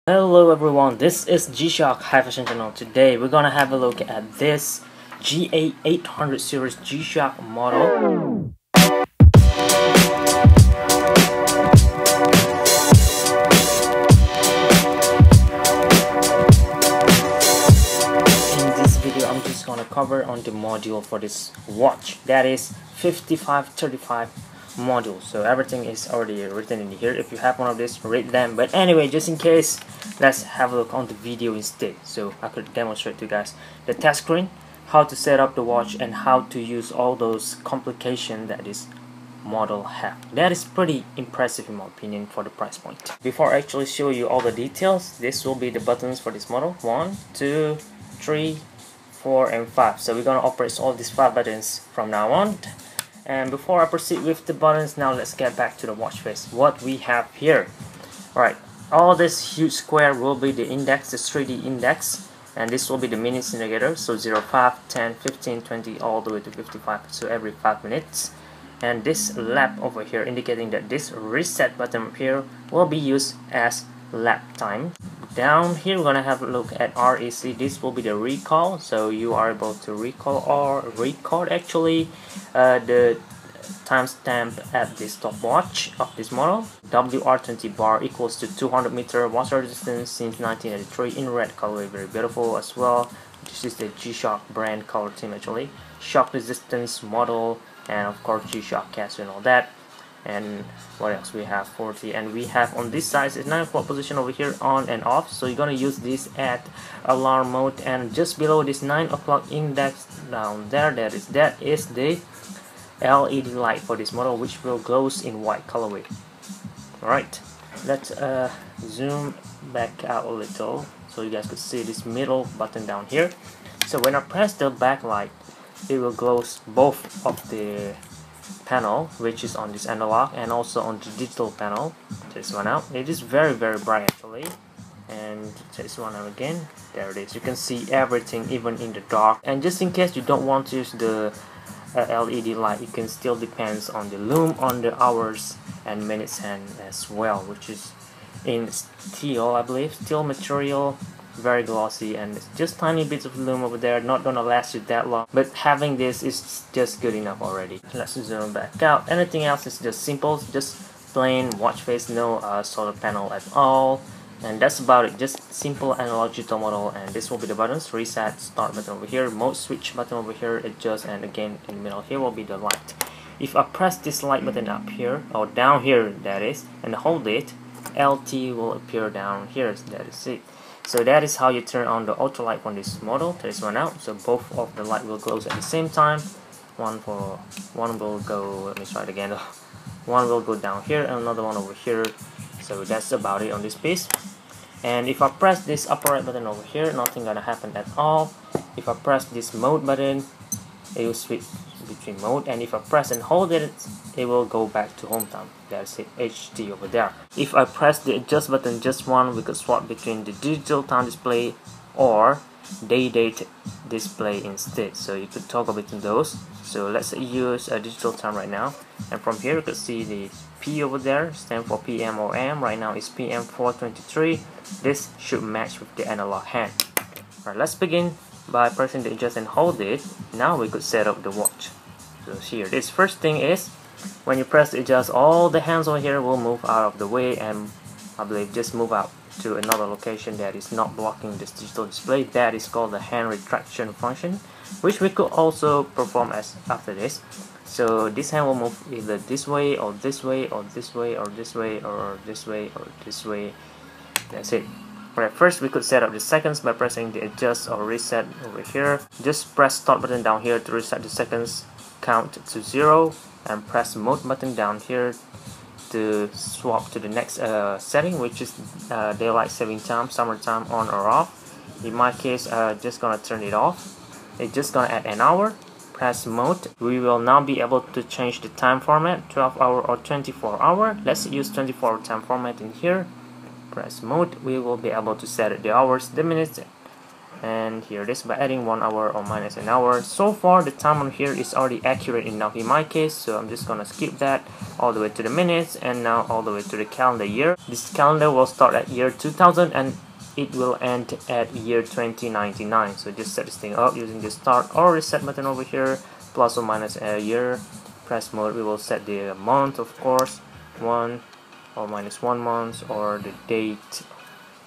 Hello everyone, this is G-Shock High Fashion Channel. Today we're gonna have a look at this GA800 series G-Shock model. In this video I'm just gonna cover on the module for this watch, that is 5535 module. So everything is already written in here. If you have one of these, read them, but anyway, just in case, let's have a look on the video instead, so I could demonstrate to you guys the test screen, how to set up the watch, and how to use all those complications that this model have. That is pretty impressive in my opinion for the price point. Before I actually show you all the details, this will be the buttons for this model: 1, 2, 3, 4, and 5. So we're gonna operate all these 5 buttons from now on. And before I proceed with the buttons, now let's get back to the watch face. What we have here. Alright, all this huge square will be the index, the 3D index, and this will be the minutes indicator. So 0, 5, 10, 15, 20, all the way to 55, so every 5 minutes. And this lap over here indicating that this reset button up here will be used as lap time. Down here we're gonna have a look at REC. This will be the recall, so you are able to recall or record actually the timestamp at the stopwatch of this model. WR20 bar equals to 200 meter water resistance since 1983 in red color, very beautiful as well. This is the G-Shock brand color team actually. Shock resistance model, and of course G-Shock Casio and all that. And what else we have? 40, and we have on this side is 9 o'clock position over here, on and off. So you're gonna use this at alarm mode, and just below this 9 o'clock index down there, that is the LED light for this model, which will glows in white colorway. Alright, let's zoom back out a little so you guys could see this middle button down here. So when I press the backlight, it will glows both of the panel, which is on this analog, and also on the digital panel. This one out, it is very bright actually. And this one out again, there it is. You can see everything even in the dark. And just in case you don't want to use the LED light, you can still depends on the lume on the hours and minutes hand as well, which is in steel, I believe, steel material, very glossy, and it's just tiny bits of lume over there, not gonna last you that long, but having this is just good enough already. Let's zoom back out. Anything else is just simple, just plain watch face, no solar panel at all, and that's about it. Just simple analog digital model. And this will be the buttons: reset, start button over here, mode switch button over here, adjust, and again in the middle here will be the light. If I press this light button up here, or down here that is, and hold it, LT will appear down here. That is it. So that is how you turn on the auto light on this model. This one out, so both of the light will glow at the same time. One will go, let me try it again. One will go down here and another one over here. So that's about it on this piece. And if I press this upper right button over here, nothing gonna happen at all. If I press this mode button, it will switch between mode, and if I press and hold it, it will go back to home time. That's it, HD over there. If I press the adjust button, just one, we could swap between the digital time display or date display instead. So you could toggle between those. So let's use a digital time right now, and from here you could see the P over there, stand for PM or AM. Right now it's PM 423. This should match with the analog hand. Alright, let's begin by pressing the adjust and hold it. Now we could set up the watch. So here, this first thing is when you press the adjust, all the hands over here will move out of the way, and I believe just move out to another location that is not blocking this digital display. That is called the hand retraction function, which we could also perform as after this. So this hand will move either this way or this way or this way or this way or this way or this way. That's it. Alright, first we could set up the seconds by pressing the adjust or reset over here. Just press start button down here to reset the seconds count to 0, and press mode button down here to swap to the next setting, which is daylight saving time, summertime, on or off. In my case, just gonna turn it off. It's just gonna add an hour. Press mode. We will now be able to change the time format, 12 hour or 24 hour. Let's use 24 hour time format in here. Press mode. We will be able to set the hours, the minutes, and here it is by adding 1 hour or minus an hour. So far the time on here is already accurate enough in my case, so I'm just gonna skip that all the way to the minutes, and now all the way to the calendar year. This calendar will start at year 2000 and it will end at year 2099. So just set this thing up using the start or reset button over here, plus or minus a year. Press mode, we will set the month, of course, 1 or minus 1 month, or the date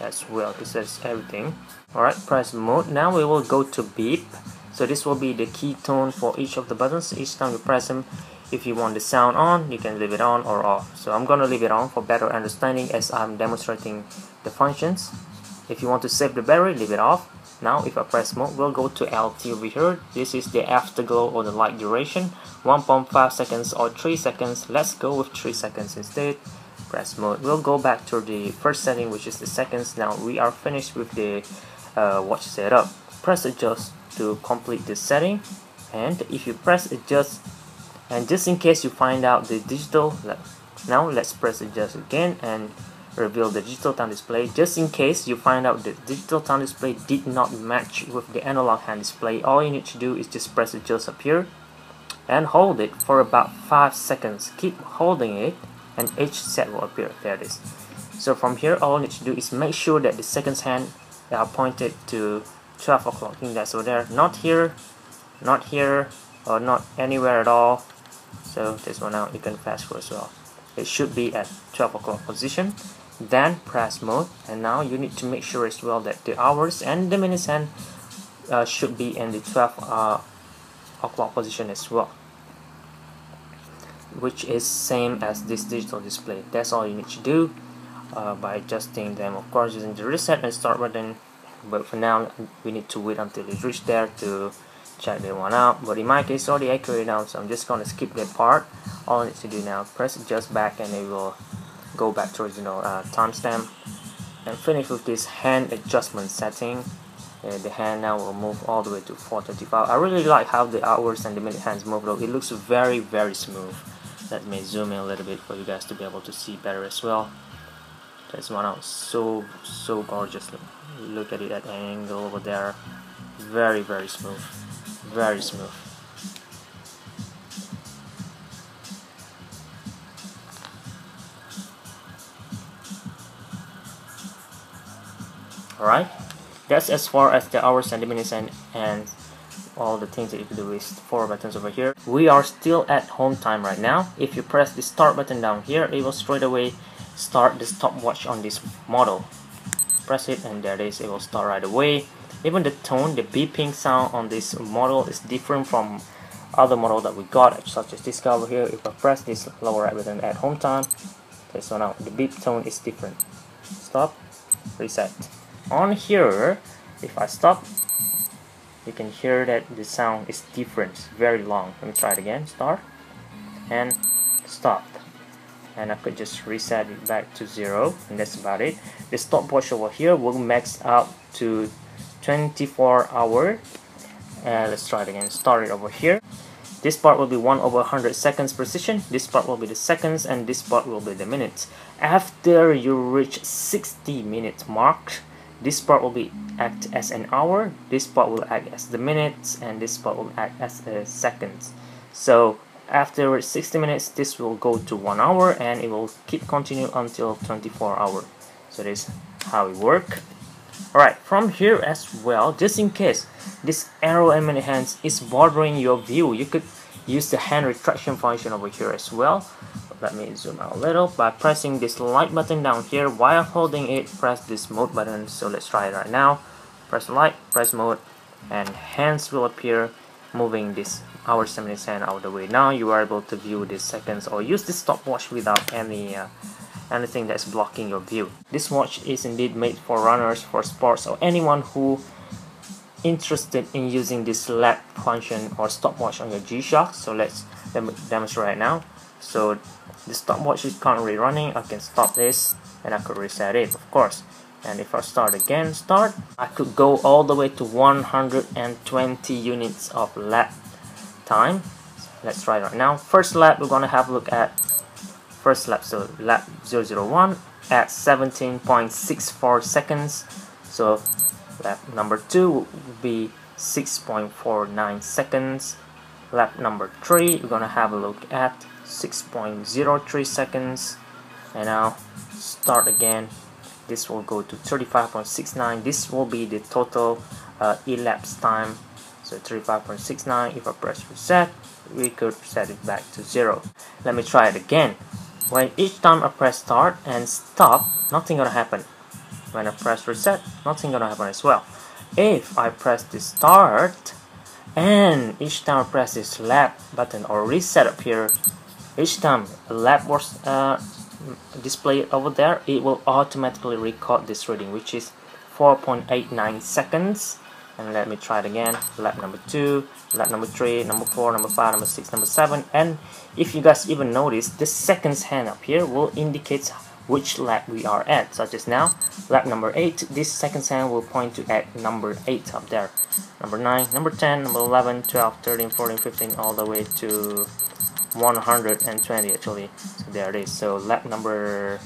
as well. This is everything. Alright, press mode. Now we will go to beep. So this will be the key tone for each of the buttons. Each time you press them, if you want the sound on, you can leave it on or off. So I'm gonna leave it on for better understanding as I'm demonstrating the functions. If you want to save the battery, leave it off. Now if I press mode, we'll go to LT over here. This is the afterglow or the light duration, 1.5 seconds or 3 seconds. Let's go with 3 seconds instead. Press mode. We'll go back to the first setting, which is the seconds. Now we are finished with the watch setup. Press adjust to complete the setting, and if you press adjust, and just in case you find out the digital, now let's press adjust again and reveal the digital time display. Just in case you find out the digital time display did not match with the analog hand display, all you need to do is just press adjust up here and hold it for about 5 seconds. Keep holding it and each set will appear. There it is. So from here, all you need to do is make sure that the seconds hand are pointed to 12 o'clock. I think that's over there, not here, not here, or not anywhere at all. So this one out, you can fast forward as well. It should be at 12 o'clock position. Then press mode, and now you need to make sure as well that the hours and the minutes hand should be in the 12 o'clock position as well, which is same as this digital display. That's all you need to do by adjusting them, of course, using the reset and start button. But for now, we need to wait until it reaches there to check that one out. But in my case, it's already accurate now, so I'm just going to skip that part. All I need to do now, press adjust back, and it will go back to original timestamp, and finish with this hand adjustment setting. The hand now will move all the way to 4:35. I really like how the hours and the minute hands move though. It looks very, very smooth. Let me zoom in a little bit for you guys to be able to see better as well. This one out so gorgeous. Look at it at angle over there. Very, very smooth. Very smooth. Alright, that's as far as the hours and the minutes and all the things that you can do with 4 buttons over here. We are still at home time right now. If you press the start button down here, it will straight away start the stopwatch on this model. Press it and there it is, it will start right away. Even the tone, the beeping sound on this model is different from other model that we got, such as this guy over here. If I press this lower right button at home time, this one out, the beep tone is different. Stop, reset. On here, if I stop, you can hear that the sound is different. It's very long. Let me try it again. Start and stop, and I could just reset it back to 0, and that's about it. The stopwatch over here will max out to 24 hours. And let's try it again. Start it over here. This part will be 1/100 seconds precision. This part will be the seconds, and this part will be the minutes. After you reach 60-minute mark, this part will act as an hour, this part will act as the minutes, and this part will act as a seconds. So after 60 minutes, this will go to 1 hour, and it will keep continue until 24 hours. So this is how it works. Alright, from here as well, just in case this arrow and minute hands is bothering your view, you could use the hand retraction function over here as well. Let me zoom out a little. By pressing this light button down here, while holding it, press this mode button. So let's try it right now. Press light, press mode, and hands will appear moving this hours and minutes hand out of the way. Now you are able to view the seconds or use the stopwatch without anything that's blocking your view. This watch is indeed made for runners, for sports, or anyone who interested in using this lap function or stopwatch on your G-Shock. So let's demonstrate right now. So the stopwatch is currently running. I can stop this and I could reset it, of course. And if I start again, I could go all the way to 120 units of lap time. Let's try it right now. First lap, we're gonna have a look at first lap. So lap 001 at 17.64 seconds. So Lap number 2 will be 6.49 seconds. Lap number 3, we're gonna have a look at 6.03 seconds. And now start again. This will go to 35.69. This will be the total elapsed time. So 35.69. If I press reset, we could set it back to 0. Let me try it again. When each time I press start and stop, nothing gonna happen. When I press reset, nothing gonna happen as well. If I press the start and each time I press this lap button or reset up here, each time a lap was displayed over there, it will automatically record this reading, which is 4.89 seconds. And let me try it again. Lap number 2, lap number 3, number 4, number 5, number 6, number 7. And if you guys even notice, the seconds hand up here will indicate which lap we are at. Such as now, lap number 8, this seconds hand will point to at number 8 up there. Number 9, number 10, number 11, 12, 13, 14, 15, all the way to 120 actually. So there it is. So lap number,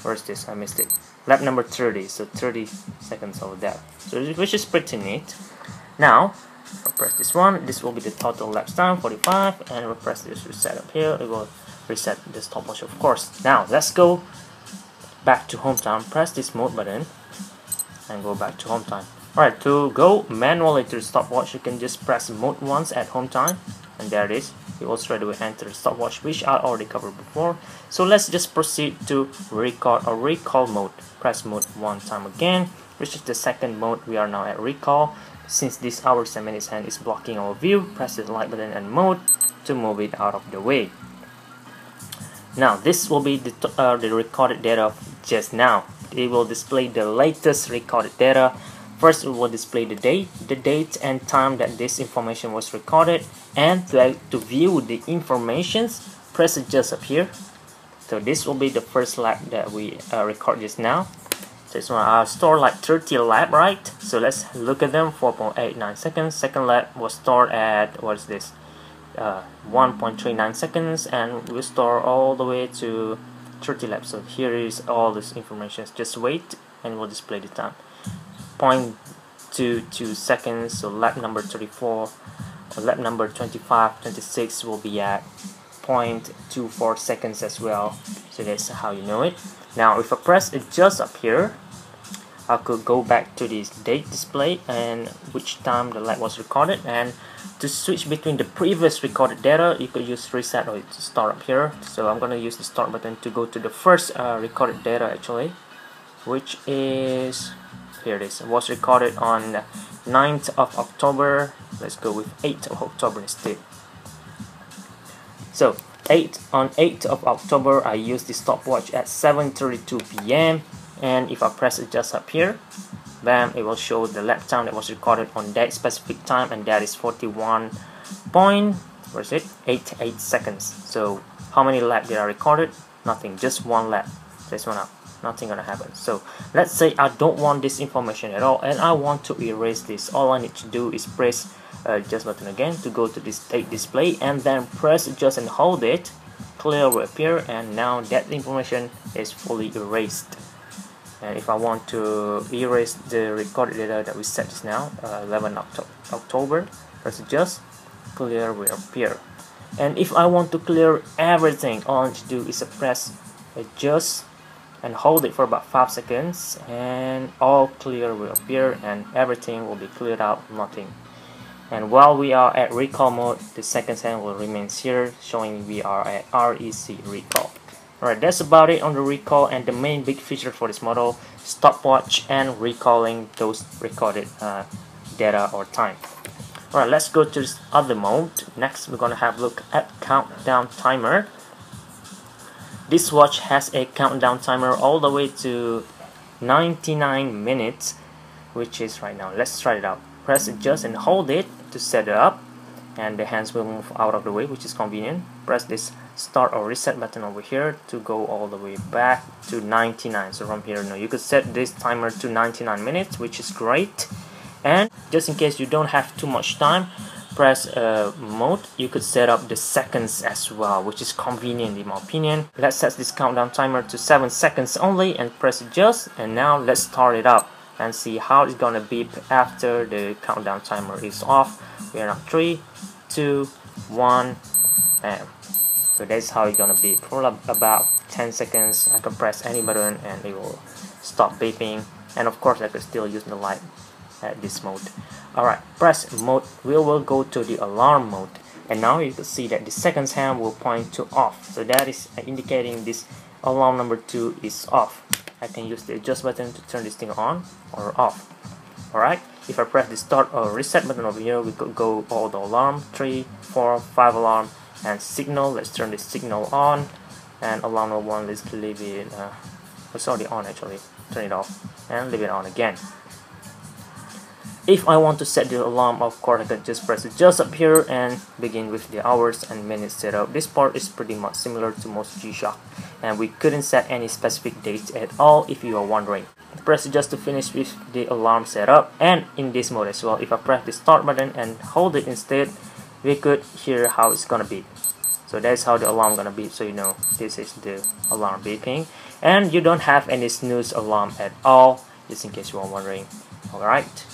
where's this? I missed it. Lap number 30, so 30 seconds over there. So which is pretty neat. Now, if I press this one, this will be the total lapse time, 45, and we'll press this reset up here. It will reset the stopwatch, of course. Now let's go back to home time. Press this mode button and go back to home time. Alright, to go manually to the stopwatch, you can just press mode once at home time, and there it is. You will straight away enter the stopwatch, which I already covered before. So let's just proceed to record or recall mode. Press mode one time again, which is the second mode. We are now at recall. Since this hours and minutes hand is blocking our view, press the light button and mode to move it out of the way. Now this will be the recorded data of just now. It will display the latest recorded data. First, it will display the date and time that this information was recorded. And to view the informations, press adjust up here. So this will be the first lap that we record just now. So this one I stored like 30 lap, right? So let's look at them. 4.89 seconds. Second lap was stored at, what is this? 1.39 seconds, and we store all the way to 30 laps. So here is all this information. Just wait and we'll display the time. 0.22 seconds. So lap number 34 or lap number 25, 26 will be at 0.24 seconds as well. So that's how you know it. Now if I press adjust up here, I could go back to this date display and which time the lap was recorded, and to switch between the previous recorded data, you could use reset or start up here. So I'm gonna use the start button to go to the first recorded data actually, which is, here it is. It was recorded on 9th of October. Let's go with 8th of October instead. So on 8th of October, I used the stopwatch at 7:32 p.m. and if I press adjust up here, bam, it will show the lap time that was recorded on that specific time, and that is 41.88 seconds. So how many laps did I recorded? Nothing, just one lap. This one up, nothing gonna happen. So let's say I don't want this information at all and I want to erase this. All I need to do is press adjust button again to go to this date display, and then press adjust and hold it. Clear will appear, and now that information is fully erased. And if I want to erase the recorded data that we set just now, 11 October, press adjust, clear will appear. And if I want to clear everything, all I need to do is press adjust and hold it for about 5 seconds, and all clear will appear and everything will be cleared out, nothing. And while we are at recall mode, the seconds hand will remain here, showing we are at REC recall. Alright, that's about it on the recall and the main big feature for this model, stopwatch and recalling those recorded data or time. Alright, let's go to this other mode. Next, we're gonna have a look at countdown timer. This watch has a countdown timer all the way to 99 minutes, which is right now. Let's try it out. Press adjust and hold it to set it up, and the hands will move out of the way, which is convenient. Press this start or reset button over here to go all the way back to 99. So from here now you could set this timer to 99 minutes, which is great. And just in case you don't have too much time, press mode. You could set up the seconds as well, which is convenient in my opinion. Let's set this countdown timer to 7 seconds only and press adjust, and now let's start it up. and see how it's gonna beep after the countdown timer is off. We are now 3, 2, 1, bam. So that's how it's gonna beep for about 10 seconds. I can press any button and it will stop beeping, and of course I could still use the light at this mode. Alright, press mode. We will go to the alarm mode, and now you can see that the second hand will point to off, so that is indicating this alarm number 2 is off. I can use the adjust button to turn this thing on or off. Alright, if I press the start or reset button over here, we could go all the alarm, 3, 4, 5 alarm, and signal. Let's turn the signal on, and alarm number 1, let's leave it it's already on actually, turn it off and leave it on again. If I want to set the alarm, of course I can just press adjust up here and begin with the hours and minutes setup. This part is pretty much similar to most G-Shock, and we couldn't set any specific dates at all if you are wondering. Press adjust to finish with the alarm setup, and in this mode as well, if I press the start button and hold it instead, we could hear how it's gonna beep. So that's how the alarm gonna beep, so you know this is the alarm beeping, and you don't have any snooze alarm at all, just in case you are wondering. Alright,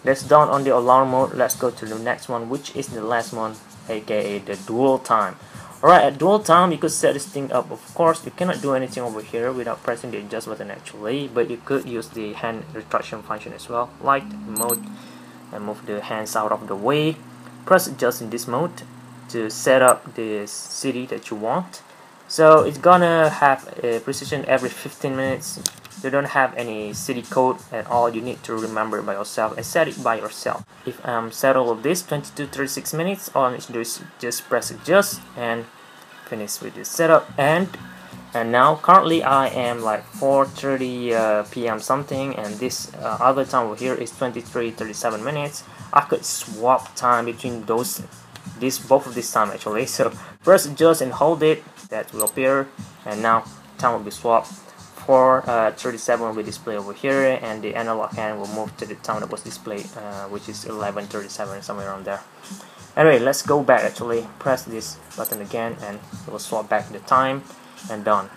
that's done on the alarm mode. Let's go to the next one, which is the last one, aka the dual time. Alright, at dual time you could set this thing up. Of course you cannot do anything over here without pressing the adjust button actually, but you could use the hand retraction function as well. Light mode, and move the hands out of the way. Press adjust in this mode to set up the city that you want. So it's gonna have a precision every 15 minutes. You don't have any city code at all. You need to remember it by yourself and set it by yourself. If I'm set all of this 22-36 minutes, all I need to do is just press adjust and finish with this setup. And now currently I am like 4:30 p.m. something, and this other time over here is 23:37 minutes. I could swap time between both of this time actually. So press adjust and hold it, that will appear, and now time will be swapped. 4:37 will be displayed over here, and the analog hand will move to the time that was displayed, which is 11:37, somewhere around there. Anyway, let's go back actually. Press this button again and it will swap back the time, and done.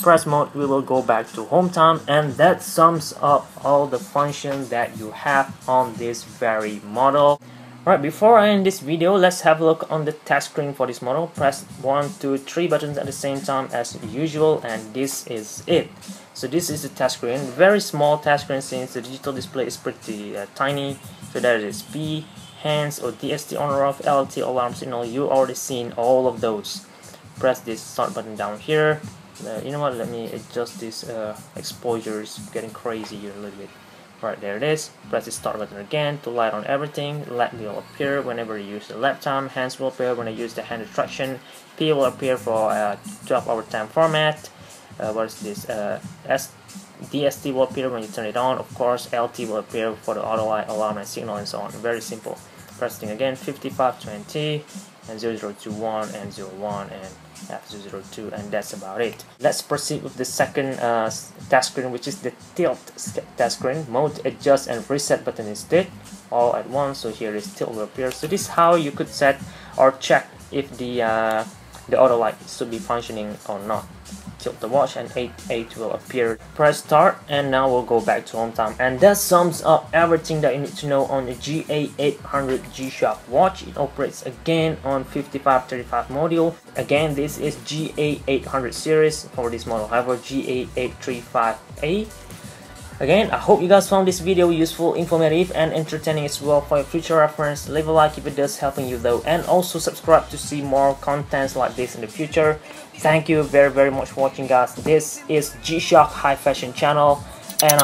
Press mode, we will go back to home time, and that sums up all the functions that you have on this very model. Right, before I end this video, let's have a look on the touch screen for this model. Press 1, 2, 3 buttons at the same time as usual, and this is it. So this is the touch screen, very small touch screen since the digital display is pretty tiny. So there it is, P, hands or DST on or off, LT, alarm signal. You already seen all of those. Press this start button down here. You know what, let me adjust this exposure, is getting crazy here a little bit. Right, there it is. Press the start button again to light on everything. Light will appear whenever you use the lap time. Hands will appear when I use the hand retraction. P will appear for 12-hour time format. What is this? DST will appear when you turn it on. Of course, LT will appear for the auto light, alarm, and signal, and so on. Very simple. Pressing again, 5520 and 0021 and 01 and F002, and that's about it. Let's proceed with the second touch screen, which is the tilt touch screen. Mode, adjust, and reset button instead, all at once. So here is tilt will appear. So this is how you could set or check if the auto light should be functioning or not. Tilt the watch and 8 will appear. Press start, and now we'll go back to home time, and that sums up everything that you need to know on the GA800 G-Shock watch. It operates again on 5535 module. Again, this is GA800 series for this model, however GA835A. Again, I hope you guys found this video useful, informative, and entertaining as well. For your future reference, leave a like if it does helping you though, and also subscribe to see more contents like this in the future. Thank you very much for watching, guys. This is G-Shock High Fashion channel, and